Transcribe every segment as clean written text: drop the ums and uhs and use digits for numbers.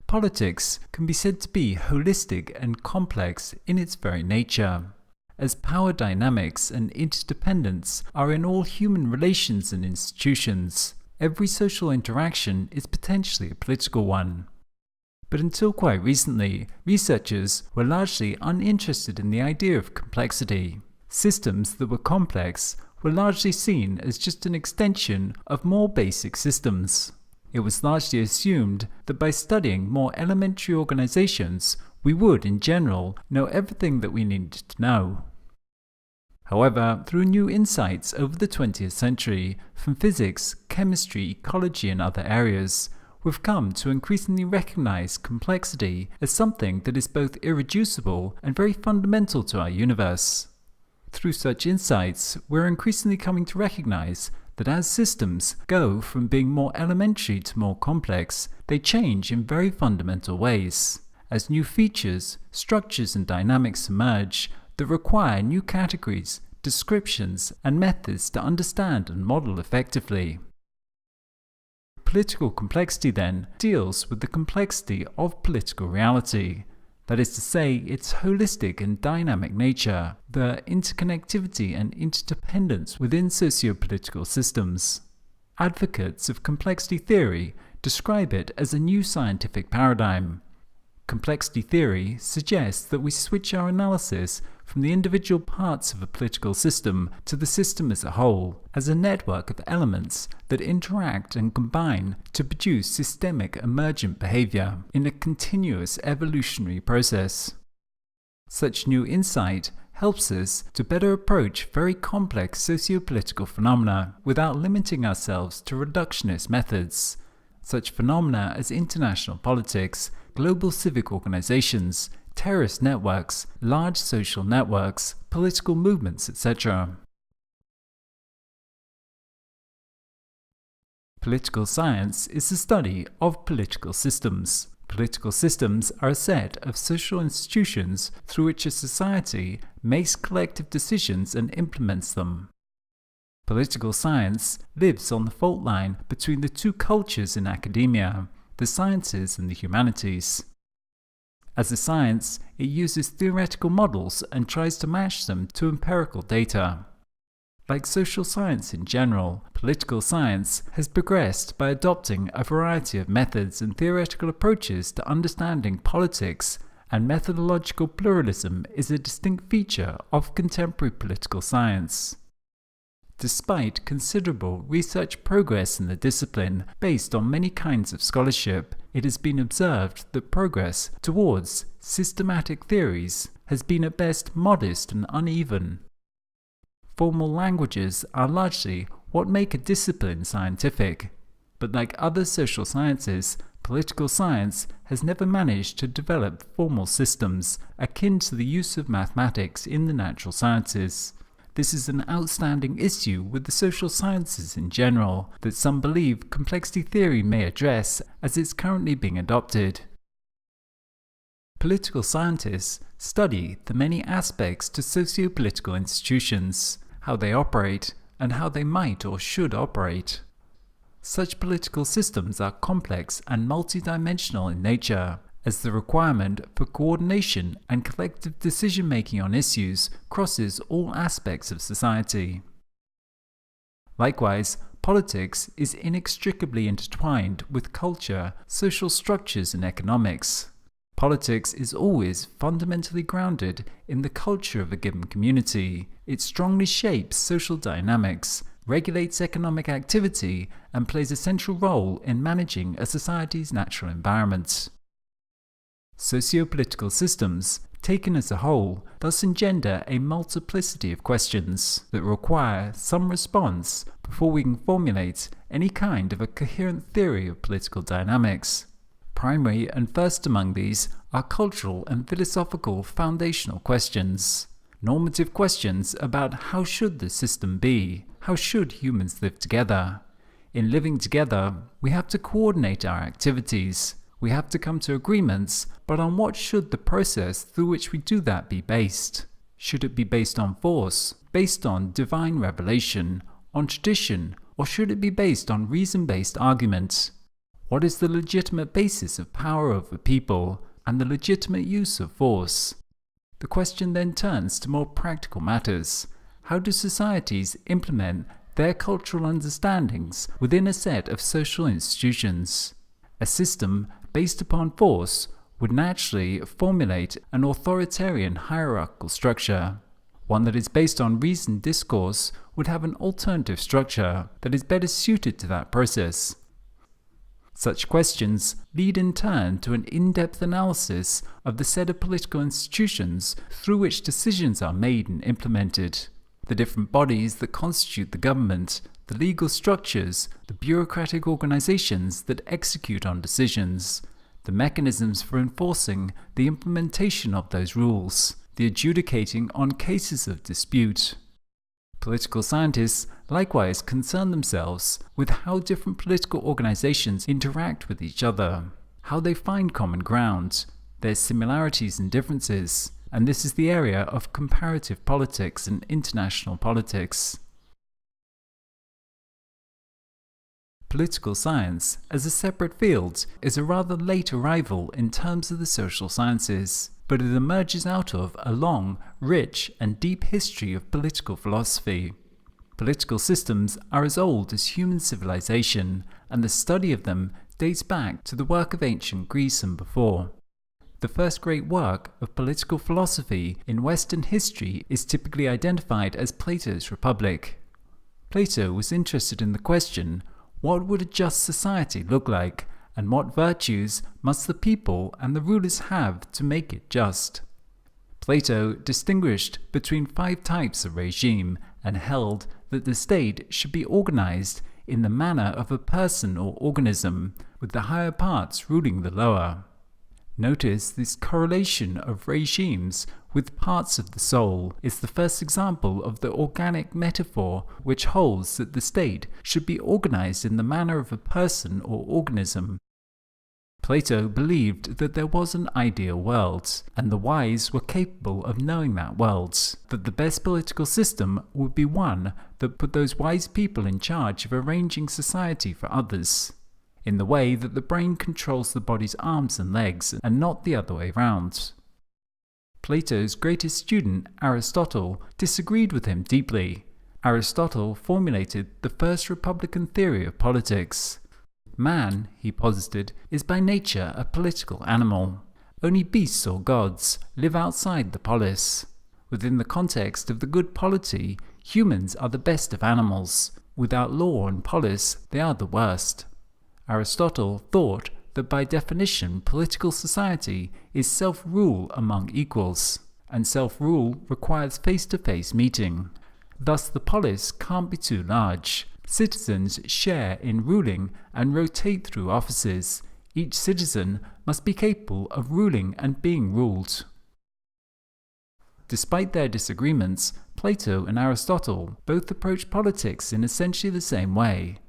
politics can be said to be holistic and complex in its very nature, as power dynamics and interdependence are in all human relations and institutions. Every social interaction is potentially a political one. But until quite recently, researchers were largely uninterested in the idea of complexity. Systems that were complex were largely seen as just an extension of more basic systems. It was largely assumed that by studying more elementary organizations, we would, in general, know everything that we needed to know. However, through new insights over the 20th century from physics, chemistry, ecology, and other areas, we've come to increasingly recognize complexity as something that is both irreducible and very fundamental to our universe. Through such insights, we're increasingly coming to recognize that as systems go from being more elementary to more complex, they change in very fundamental ways. As new features, structures, and dynamics emerge that require new categories, descriptions, and methods to understand and model effectively. Political complexity, then, deals with the complexity of political reality. That is to say, its holistic and dynamic nature, the interconnectivity and interdependence within socio-political systems. Advocates of complexity theory describe it as a new scientific paradigm. Complexity theory suggests that we switch our analysis from the individual parts of a political system to the system as a whole, as a network of elements that interact and combine to produce systemic emergent behavior in a continuous evolutionary process. Such new insight helps us to better approach very complex socio-political phenomena without limiting ourselves to reductionist methods. Such phenomena as international politics, global civic organizations, terrorist networks, large social networks, political movements, etc. Political science is the study of political systems. Political systems are a set of social institutions through which a society makes collective decisions and implements them. Political science lives on the fault line between the two cultures in academia, the sciences and the humanities. As a science, it uses theoretical models and tries to match them to empirical data. Like social science in general, political science has progressed by adopting a variety of methods and theoretical approaches to understanding politics, and methodological pluralism is a distinct feature of contemporary political science. Despite considerable research progress in the discipline based on many kinds of scholarship, it has been observed that progress towards systematic theories has been at best modest and uneven. Formal languages are largely what make a discipline scientific, but like other social sciences, political science has never managed to develop formal systems akin to the use of mathematics in the natural sciences. This is an outstanding issue with the social sciences in general that some believe complexity theory may address as it's currently being adopted. Political scientists study the many aspects to socio-political institutions, how they operate, and how they might or should operate. Such political systems are complex and multidimensional in nature, as the requirement for coordination and collective decision-making on issues crosses all aspects of society. Likewise, politics is inextricably intertwined with culture, social structures, and economics. Politics is always fundamentally grounded in the culture of a given community. It strongly shapes social dynamics, regulates economic activity, and plays a central role in managing a society's natural environment. Socio-political systems, taken as a whole, thus engender a multiplicity of questions that require some response before we can formulate any kind of a coherent theory of political dynamics. Primary and first among these are cultural and philosophical foundational questions. Normative questions about how should the system be, how should humans live together. In living together, we have to coordinate our activities. We have to come to agreements, but on what should the process through which we do that be based? Should it be based on force, based on divine revelation, on tradition, or should it be based on reason-based argument? What is the legitimate basis of power over people and the legitimate use of force? The question then turns to more practical matters. How do societies implement their cultural understandings within a set of social institutions? A system based upon force would naturally formulate an authoritarian hierarchical structure. One that is based on reasoned discourse would have an alternative structure that is better suited to that process. Such questions lead in turn to an in-depth analysis of the set of political institutions through which decisions are made and implemented, the different bodies that constitute the government, the legal structures, the bureaucratic organizations that execute on decisions, the mechanisms for enforcing the implementation of those rules, the adjudicating on cases of dispute. Political scientists likewise concern themselves with how different political organizations interact with each other, how they find common ground, their similarities and differences, and this is the area of comparative politics and international politics. Political science, as a separate field, is a rather late arrival in terms of the social sciences, but it emerges out of a long, rich, and deep history of political philosophy. Political systems are as old as human civilization, and the study of them dates back to the work of ancient Greece and before. The first great work of political philosophy in Western history is typically identified as Plato's Republic. Plato was interested in the question, what would a just society look like, and what virtues must the people and the rulers have to make it just? Plato distinguished between 5 types of regime and held that the state should be organized in the manner of a person or organism, with the higher parts ruling the lower. Notice this correlation of regimes with parts of the soul is the first example of the organic metaphor which holds that the state should be organized in the manner of a person or organism. Plato believed that there was an ideal world, and the wise were capable of knowing that world, that the best political system would be one that put those wise people in charge of arranging society for others, in the way that the brain controls the body's arms and legs, and not the other way round. Plato's greatest student, Aristotle, disagreed with him deeply. Aristotle formulated the first republican theory of politics. Man, he posited, is by nature a political animal. Only beasts or gods live outside the polis. Within the context of the good polity, humans are the best of animals. Without law and polis, they are the worst. Aristotle thought that by definition political society is self-rule among equals, and self-rule requires face-to-face meeting. Thus the polis can't be too large. Citizens share in ruling and rotate through offices. Each citizen must be capable of ruling and being ruled. Despite their disagreements, Plato and Aristotle both approach politics in essentially the same way.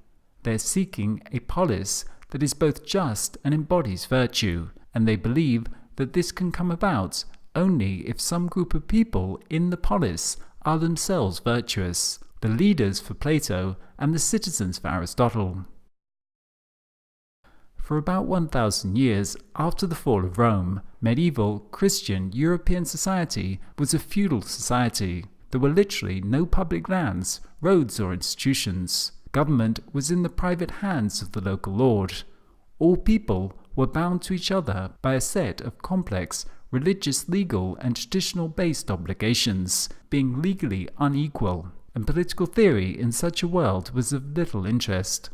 They're seeking a polis that is both just and embodies virtue, and they believe that this can come about only if some group of people in the polis are themselves virtuous, the leaders for Plato and the citizens for Aristotle. For about 1,000 years after the fall of Rome, medieval Christian European society was a feudal society. There were literally no public lands, roads or institutions. Government was in the private hands of the local lord. All people were bound to each other by a set of complex religious, legal and traditional-based obligations, being legally unequal, and political theory in such a world was of little interest.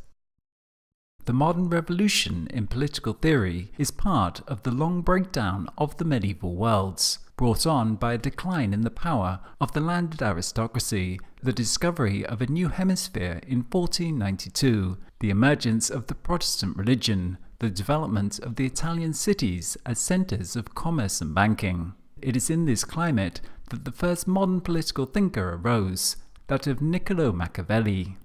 The modern revolution in political theory is part of the long breakdown of the medieval worlds, brought on by a decline in the power of the landed aristocracy, the discovery of a new hemisphere in 1492, the emergence of the Protestant religion, the development of the Italian cities as centres of commerce and banking. It is in this climate that the first modern political thinker arose, that of Niccolò Machiavelli.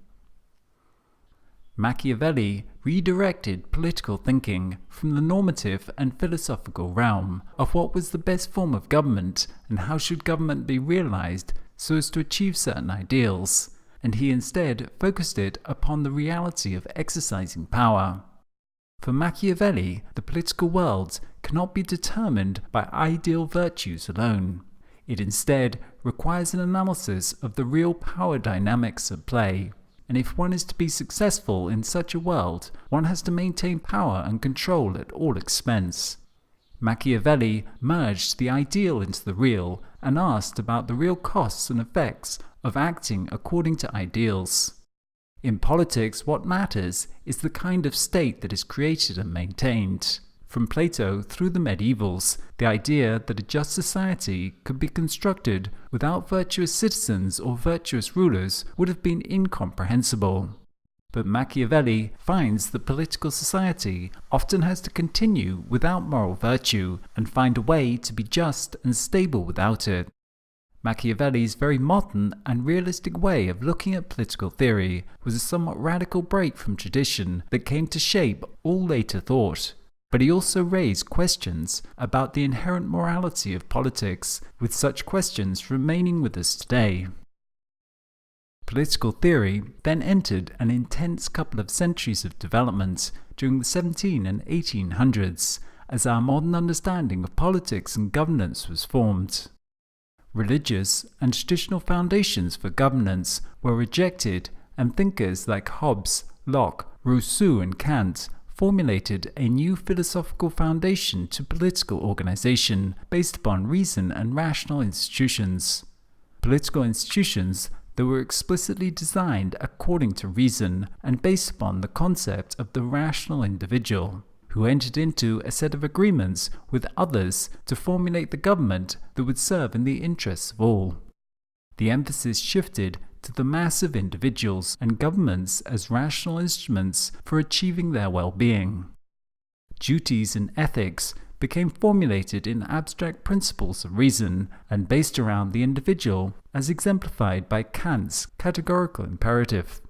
Machiavelli redirected political thinking from the normative and philosophical realm of what was the best form of government and how should government be realized so as to achieve certain ideals, and he instead focused it upon the reality of exercising power. For Machiavelli, the political world cannot be determined by ideal virtues alone. It instead requires an analysis of the real power dynamics at play. And if one is to be successful in such a world, one has to maintain power and control at all expense. Machiavelli merged the ideal into the real and asked about the real costs and effects of acting according to ideals. In politics, what matters is the kind of state that is created and maintained. From Plato through the medievals, the idea that a just society could be constructed without virtuous citizens or virtuous rulers would have been incomprehensible. But Machiavelli finds that political society often has to continue without moral virtue and find a way to be just and stable without it. Machiavelli's very modern and realistic way of looking at political theory was a somewhat radical break from tradition that came to shape all later thought. But he also raised questions about the inherent morality of politics, with such questions remaining with us today. Political theory then entered an intense couple of centuries of development during the 1700s and 1800s, as our modern understanding of politics and governance was formed. Religious and traditional foundations for governance were rejected, and thinkers like Hobbes, Locke, Rousseau and Kant formulated a new philosophical foundation to political organization based upon reason and rational institutions. Political institutions that were explicitly designed according to reason and based upon the concept of the rational individual, who entered into a set of agreements with others to formulate the government that would serve in the interests of all. The emphasis shifted to the mass of individuals and governments as rational instruments for achieving their well-being. Duties and ethics became formulated in abstract principles of reason and based around the individual, as exemplified by Kant's categorical imperative.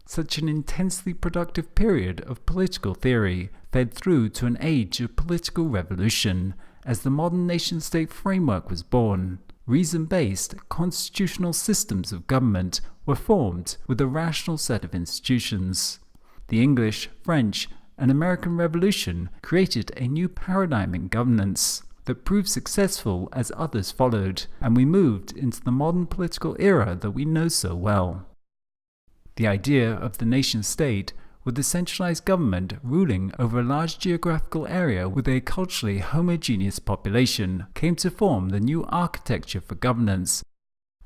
Such an intensely productive period of political theory fed through to an age of political revolution, as the modern nation-state framework was born. Reason-based constitutional systems of government were formed with a rational set of institutions. The English, French, and American Revolution created a new paradigm in governance that proved successful as others followed, and we moved into the modern political era that we know so well. The idea of the nation-state, with a centralized government ruling over a large geographical area with a culturally homogeneous population, came to form the new architecture for governance,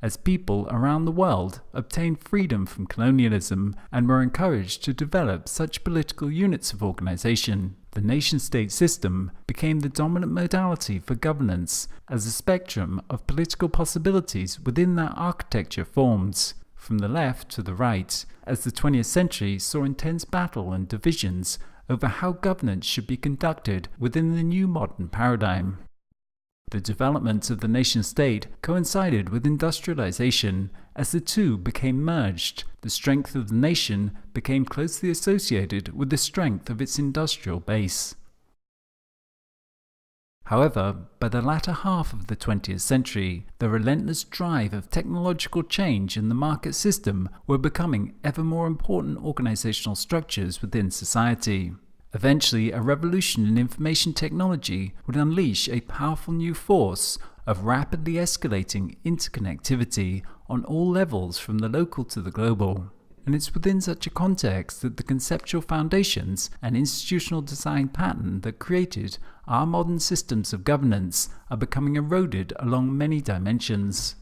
as people around the world obtained freedom from colonialism and were encouraged to develop such political units of organization. The nation-state system became the dominant modality for governance, as the spectrum of political possibilities within that architecture formed, from the left to the right, as the 20th century saw intense battle and divisions over how governance should be conducted within the new modern paradigm. The development of the nation-state coincided with industrialization. As the two became merged, the strength of the nation became closely associated with the strength of its industrial base. However, by the latter half of the 20th century, the relentless drive of technological change and the market system were becoming ever more important organizational structures within society. Eventually, a revolution in information technology would unleash a powerful new force of rapidly escalating interconnectivity on all levels from the local to the global. And it's within such a context that the conceptual foundations and institutional design pattern that created our modern systems of governance are becoming eroded along many dimensions.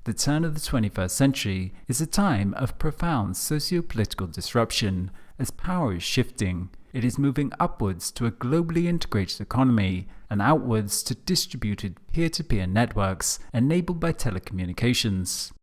The turn of the 21st century is a time of profound socio-political disruption, as power is shifting. It is moving upwards to a globally integrated economy and outwards to distributed peer-to-peer networks enabled by telecommunications.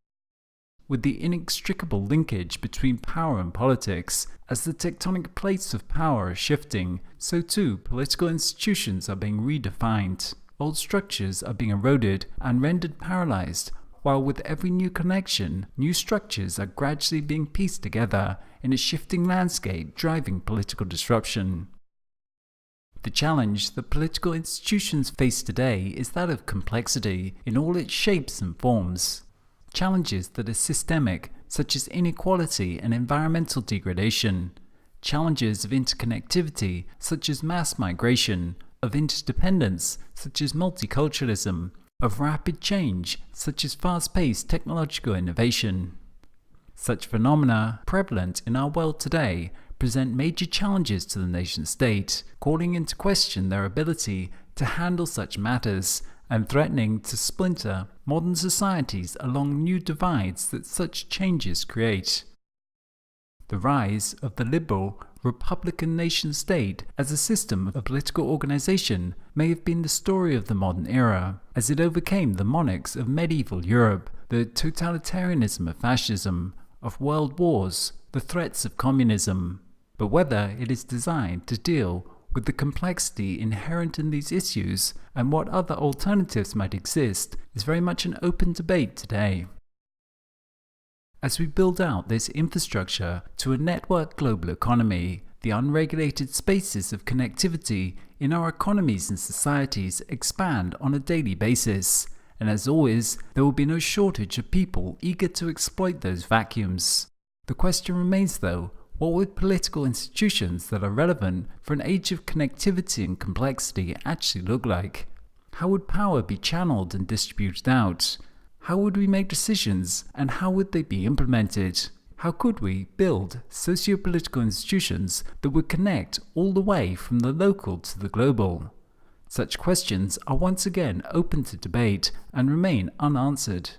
With the inextricable linkage between power and politics, as the tectonic plates of power are shifting, so too political institutions are being redefined. Old structures are being eroded and rendered paralyzed, while with every new connection, new structures are gradually being pieced together in a shifting landscape driving political disruption. The challenge that political institutions face today is that of complexity in all its shapes and forms. Challenges that are systemic, such as inequality and environmental degradation. challenges of interconnectivity, such as mass migration, of interdependence, such as multiculturalism, of rapid change, such as fast-paced technological innovation. Such phenomena, prevalent in our world today, present major challenges to the nation-state, calling into question their ability to handle such matters and threatening to splinter modern societies along new divides that such changes create. The rise of the liberal, republican nation-state as a system of political organization may have been the story of the modern era, as it overcame the monarchs of medieval Europe, the totalitarianism of fascism, of world wars, the threats of communism. But whether it is designed to deal with the complexity inherent in these issues and what other alternatives might exist is very much an open debate today. As we build out this infrastructure to a networked global economy, the unregulated spaces of connectivity in our economies and societies expand on a daily basis, and as always, there will be no shortage of people eager to exploit those vacuums. The question remains though, what would political institutions that are relevant for an age of connectivity and complexity actually look like? How would power be channeled and distributed out? How would we make decisions and how would they be implemented? How could we build socio-political institutions that would connect all the way from the local to the global? Such questions are once again open to debate and remain unanswered.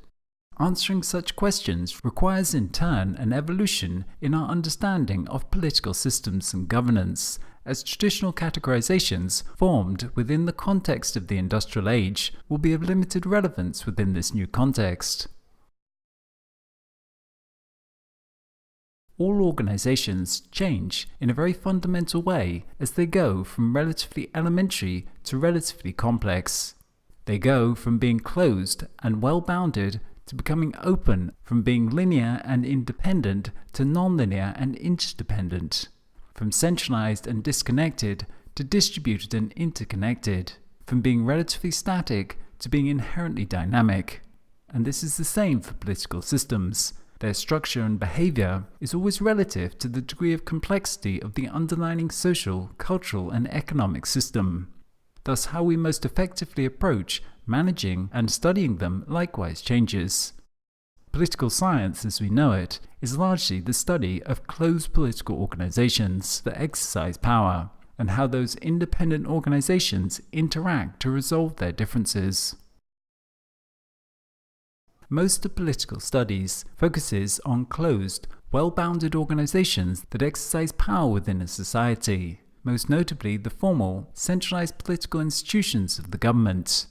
Answering such questions requires in turn an evolution in our understanding of political systems and governance, as traditional categorizations formed within the context of the industrial age will be of limited relevance within this new context. All organizations change in a very fundamental way as they go from relatively elementary to relatively complex. They go from being closed and well-bounded to becoming open, from being linear and independent to nonlinear and interdependent, from centralized and disconnected to distributed and interconnected, from being relatively static to being inherently dynamic. And this is the same for political systems. Their structure and behavior is always relative to the degree of complexity of the underlying social, cultural, and economic system. Thus, how we most effectively approach managing and studying them likewise changes. Political science, as we know it, is largely the study of closed political organizations that exercise power, and how those independent organizations interact to resolve their differences. Most of political studies focuses on closed, well-bounded organizations that exercise power within a society, most notably the formal, centralized political institutions of the government.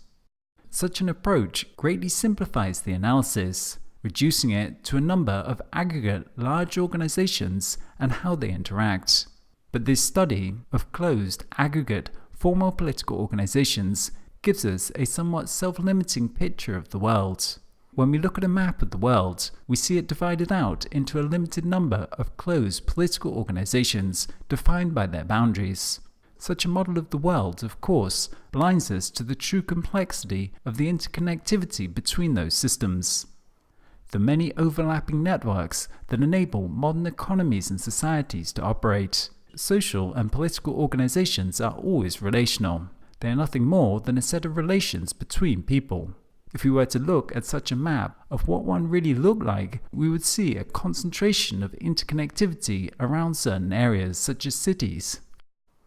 Such an approach greatly simplifies the analysis, reducing it to a number of aggregate large organizations and how they interact. But this study of closed, aggregate, formal political organizations gives us a somewhat self-limiting picture of the world. When we look at a map of the world, we see it divided out into a limited number of closed political organizations defined by their boundaries. Such a model of the world, of course, blinds us to the true complexity of the interconnectivity between those systems. The many overlapping networks that enable modern economies and societies to operate. Social and political organizations are always relational. They are nothing more than a set of relations between people. If we were to look at such a map of what one really looked like, we would see a concentration of interconnectivity around certain areas, such as cities.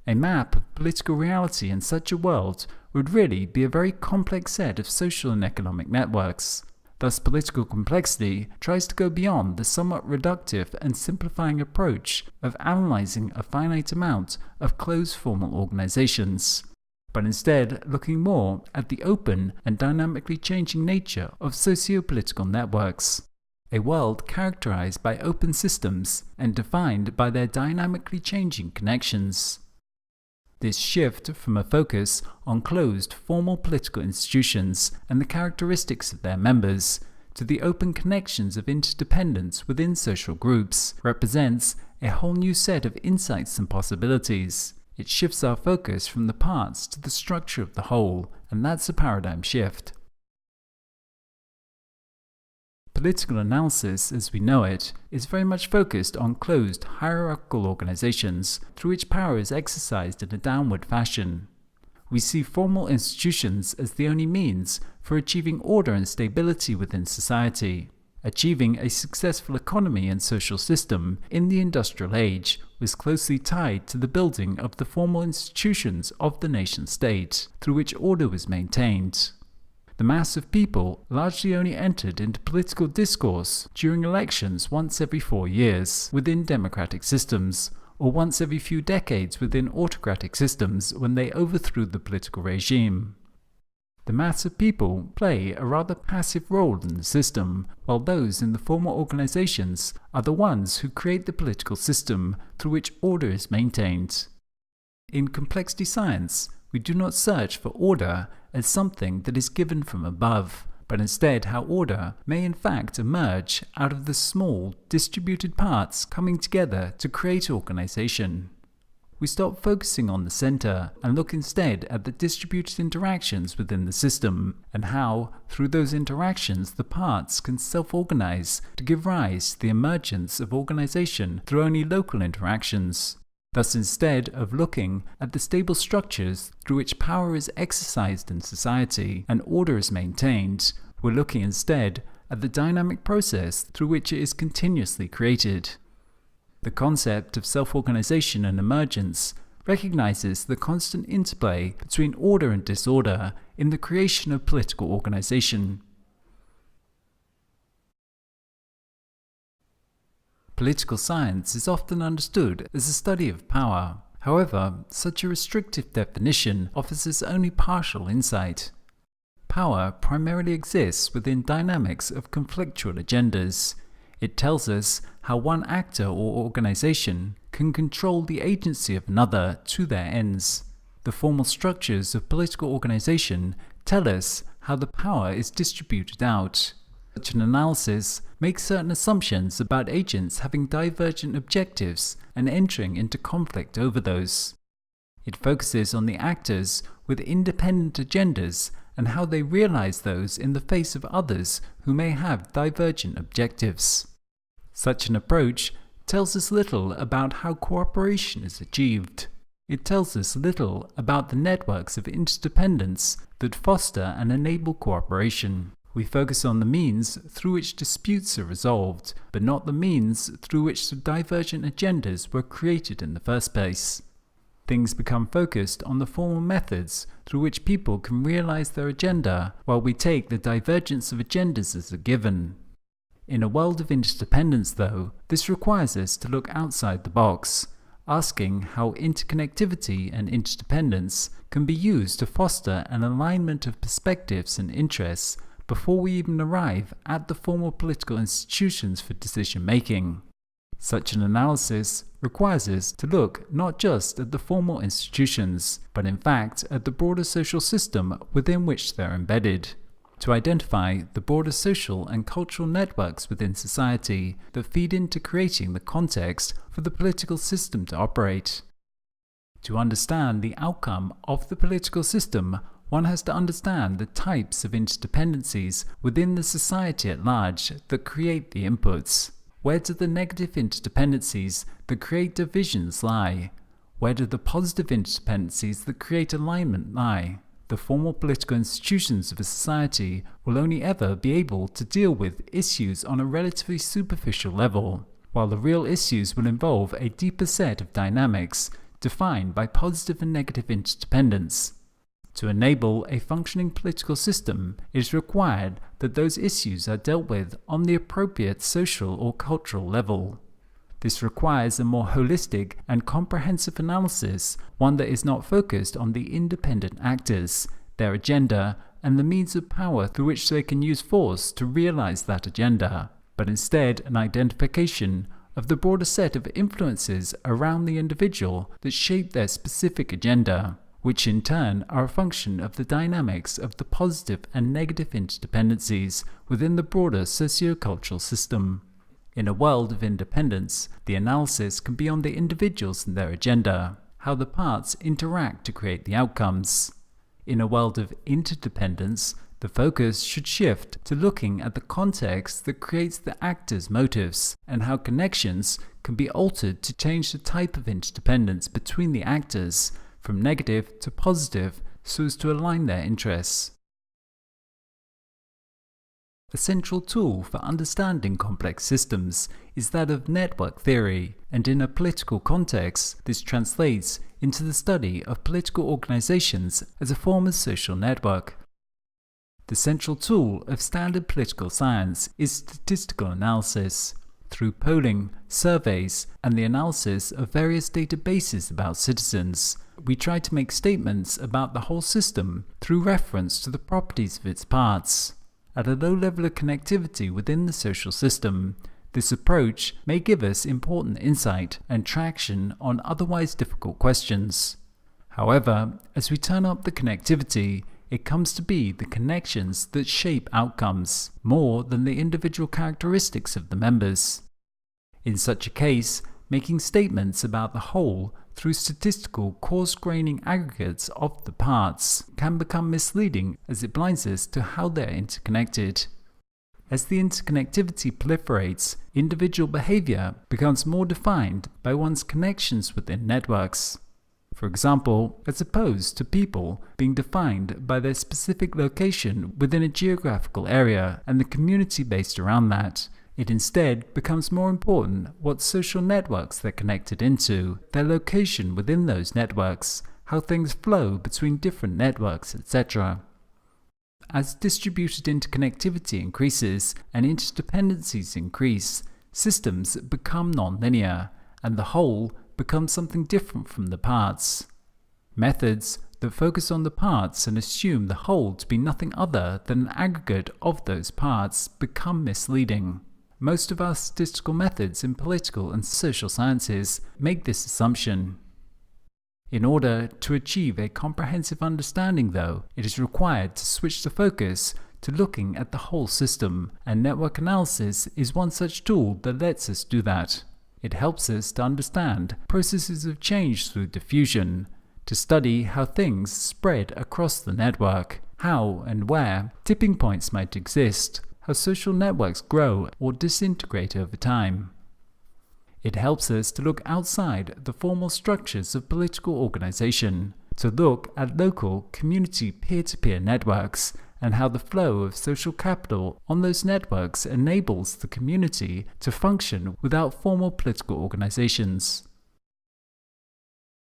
A map of political reality in such a world would really be a very complex set of social and economic networks. Thus, political complexity tries to go beyond the somewhat reductive and simplifying approach of analyzing a finite amount of closed formal organizations, but instead looking more at the open and dynamically changing nature of socio-political networks. A world characterized by open systems and defined by their dynamically changing connections. This shift from a focus on closed formal political institutions and the characteristics of their members to the open connections of interdependence within social groups represents a whole new set of insights and possibilities. It shifts our focus from the parts to the structure of the whole, and that's a paradigm shift. political analysis as we know it is very much focused on closed hierarchical organizations through which power is exercised in a downward fashion. We see formal institutions as the only means for achieving order and stability within society. Achieving a successful economy and social system in the industrial age was closely tied to the building of the formal institutions of the nation-state, through which order was maintained. The mass of people largely only entered into political discourse during elections once every 4 years within democratic systems, or once every few decades within autocratic systems when they overthrew the political regime. The mass of people play a rather passive role in the system, while those in the formal organizations are the ones who create the political system through which order is maintained. In complexity science, we do not search for order as something that is given from above, but instead how order may in fact emerge out of the small, distributed parts coming together to create organization. We stop focusing on the center and look instead at the distributed interactions within the system, and how, through those interactions, the parts can self-organize to give rise to the emergence of organization through only local interactions. Thus, instead of looking at the stable structures through which power is exercised in society and order is maintained, we're looking instead at the dynamic process through which it is continuously created. The concept of self-organization and emergence recognizes the constant interplay between order and disorder in the creation of political organization. Political science is often understood as a study of power. However, such a restrictive definition offers us only partial insight. Power primarily exists within dynamics of conflictual agendas. It tells us how one actor or organization can control the agency of another to their ends. The formal structures of political organization tell us how the power is distributed out. Such an analysis makes certain assumptions about agents having divergent objectives and entering into conflict over those. It focuses on the actors with independent agendas and how they realize those in the face of others who may have divergent objectives. Such an approach tells us little about how cooperation is achieved. It tells us little about the networks of interdependence that foster and enable cooperation. We focus on the means through which disputes are resolved, but not the means through which the divergent agendas were created in the first place. Things become focused on the formal methods through which people can realize their agenda, while we take the divergence of agendas as a given. In a world of interdependence, though, this requires us to look outside the box, asking how interconnectivity and interdependence can be used to foster an alignment of perspectives and interests before we even arrive at the formal political institutions for decision-making. Such an analysis requires us to look not just at the formal institutions, but in fact at the broader social system within which they are embedded, to identify the broader social and cultural networks within society that feed into creating the context for the political system to operate. To understand the outcome of the political system, one has to understand the types of interdependencies within the society at large that create the inputs. Where do the negative interdependencies that create divisions lie? Where do the positive interdependencies that create alignment lie? The formal political institutions of a society will only ever be able to deal with issues on a relatively superficial level, while the real issues will involve a deeper set of dynamics defined by positive and negative interdependence. To enable a functioning political system, it is required that those issues are dealt with on the appropriate social or cultural level. This requires a more holistic and comprehensive analysis, one that is not focused on the independent actors, their agenda, and the means of power through which they can use force to realize that agenda, but instead an identification of the broader set of influences around the individual that shape their specific agenda, which in turn are a function of the dynamics of the positive and negative interdependencies within the broader socio-cultural system. In a world of independence, the analysis can be on the individuals and their agenda, how the parts interact to create the outcomes. In a world of interdependence, The focus should shift to looking at the context that creates the actor's motives and how connections can be altered to change the type of interdependence between the actors from negative to positive so as to align their interests. A central tool for understanding complex systems is that of network theory, and in a political context, this translates into the study of political organizations as a form of social network. The central tool of standard political science is statistical analysis. Through polling, surveys, and the analysis of various databases about citizens, we try to make statements about the whole system through reference to the properties of its parts. At a low level of connectivity within the social system, this approach may give us important insight and traction on otherwise difficult questions. However, as we turn up the connectivity, it comes to be the connections that shape outcomes, more than the individual characteristics of the members. In such a case, making statements about the whole through statistical coarse-graining aggregates of the parts can become misleading as it blinds us to how they are interconnected. As the interconnectivity proliferates, individual behavior becomes more defined by one's connections within networks. For example, as opposed to people being defined by their specific location within a geographical area and the community based around that, it instead becomes more important what social networks they're connected into, their location within those networks, how things flow between different networks, etc. As distributed interconnectivity increases and interdependencies increase, systems become nonlinear, and the whole becomes something different from the parts. Methods that focus on the parts and assume the whole to be nothing other than an aggregate of those parts become misleading. Most of our statistical methods in political and social sciences make this assumption. In order to achieve a comprehensive understanding, though, it is required to switch the focus to looking at the whole system, and network analysis is one such tool that lets us do that. It helps us to understand processes of change through diffusion, to study how things spread across the network, how and where tipping points might exist, how social networks grow or disintegrate over time. It helps us to look outside the formal structures of political organization, to look at local community peer-to-peer networks and how the flow of social capital on those networks enables the community to function without formal political organizations.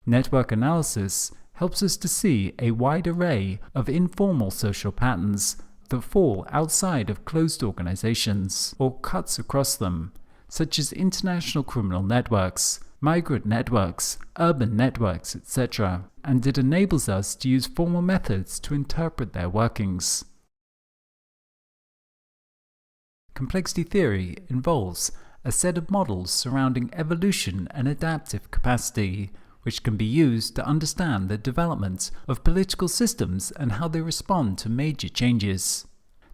Network analysis helps us to see a wide array of informal social patterns that fall outside of closed organizations or cuts across them, such as international criminal networks, migrant networks, urban networks, etc., and it enables us to use formal methods to interpret their workings. Complexity theory involves a set of models surrounding evolution and adaptive capacity, which can be used to understand the development of political systems and how they respond to major changes.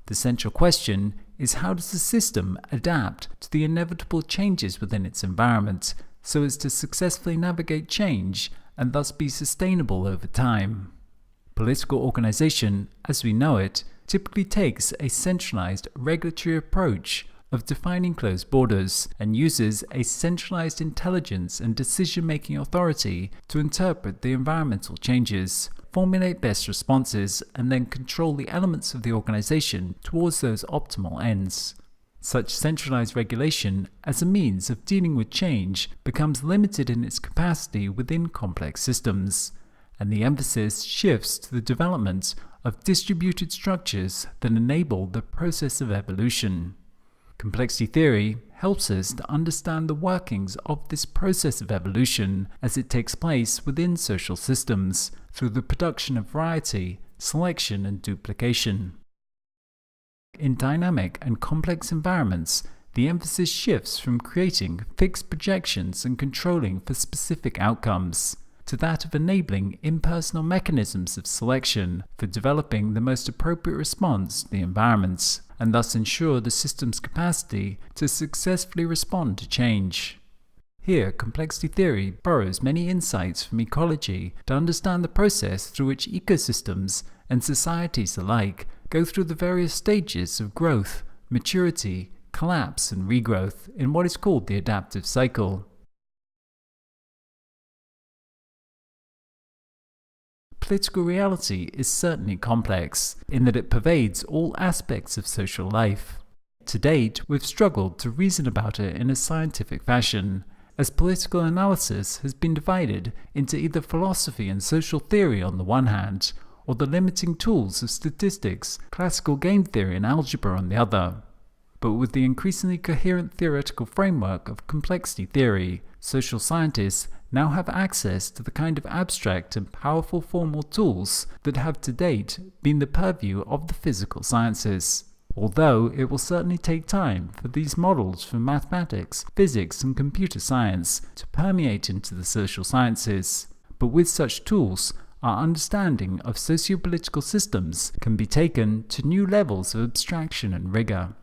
The central question is, how does the system adapt to the inevitable changes within its environment so as to successfully navigate change and thus be sustainable over time? Political organization, as we know it, typically takes a centralized regulatory approach of defining closed borders and uses a centralized intelligence and decision-making authority to interpret the environmental changes, formulate best responses, and then control the elements of the organization towards those optimal ends. Such centralized regulation as a means of dealing with change becomes limited in its capacity within complex systems, and the emphasis shifts to the development of distributed structures that enable the process of evolution. Complexity theory helps us to understand the workings of this process of evolution as it takes place within social systems through the production of variety, selection, and duplication. In dynamic and complex environments, the emphasis shifts from creating fixed projections and controlling for specific outcomes to that of enabling impersonal mechanisms of selection for developing the most appropriate response to the environment, and thus ensure the system's capacity to successfully respond to change. Here, complexity theory borrows many insights from ecology to understand the process through which ecosystems and societies alike go through the various stages of growth, maturity, collapse, and regrowth in what is called the adaptive cycle. Political reality is certainly complex, in that it pervades all aspects of social life. To date, we've struggled to reason about it in a scientific fashion, as political analysis has been divided into either philosophy and social theory on the one hand, or the limiting tools of statistics, classical game theory and algebra on the other. But with the increasingly coherent theoretical framework of complexity theory, social scientists now have access to the kind of abstract and powerful formal tools that have to date been the purview of the physical sciences. Although it will certainly take time for these models from mathematics, physics, and computer science to permeate into the social sciences. But with such tools, our understanding of socio-political systems can be taken to new levels of abstraction and rigor.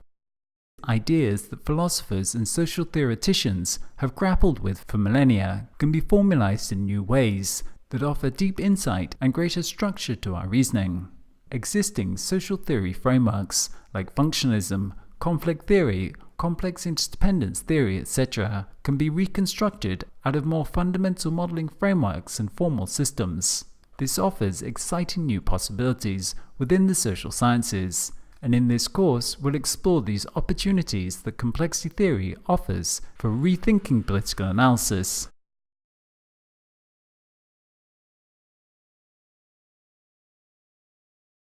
Ideas that philosophers and social theoreticians have grappled with for millennia can be formalized in new ways that offer deep insight and greater structure to our reasoning. Existing social theory frameworks like functionalism, conflict theory, complex interdependence theory, etc., can be reconstructed out of more fundamental modeling frameworks and formal systems. This offers exciting new possibilities within the social sciences, and in this course we'll explore these opportunities that complexity theory offers for rethinking political analysis.